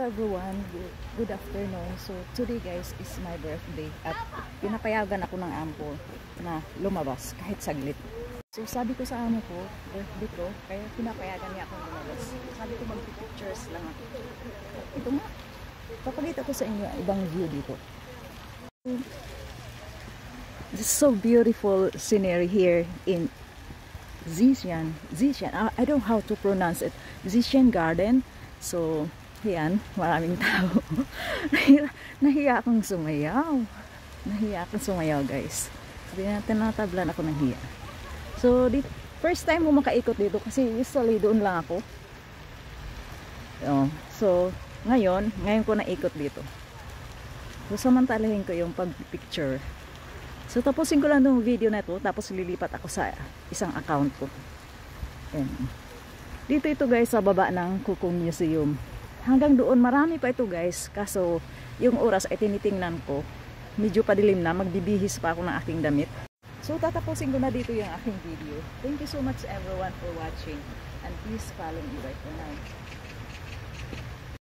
everyone, good afternoon. So today guys is my birthday at pinapayagan ako ng ampo na lumabas kahit saglit. So sabi ko sa amo ko, birthday ko, kaya pinapayagan niya akong lumabas. Sabi ko mag-pictures lang ako. Ito nga, papakita ko sa inyo ibang view dito. This is so beautiful scenery here in Xixian. I don't know how to pronounce it. Xixian Garden. So, yan, maraming tao. Nahiya akong sumayaw. Guys. Sabi natin, natablan ako ng hiya. So, first time mo makaikot dito kasi usually doon lang ako. So, ngayon ko naikot dito. So, samantalahin ko yung pag-picture. So, tapusin ko lang yung video na ito, tapos lilipat ako sa isang account ko. Yan. Dito ito guys sa baba ng Kukong Museum. Hanggang doon marami pa ito guys. Kaso yung oras ay tinitingnan ko. Medyo padilim na. Magbibihis pa ako ng aking damit. So tatapusin ko na dito yung aking video. Thank you so much everyone for watching. And please follow me right now.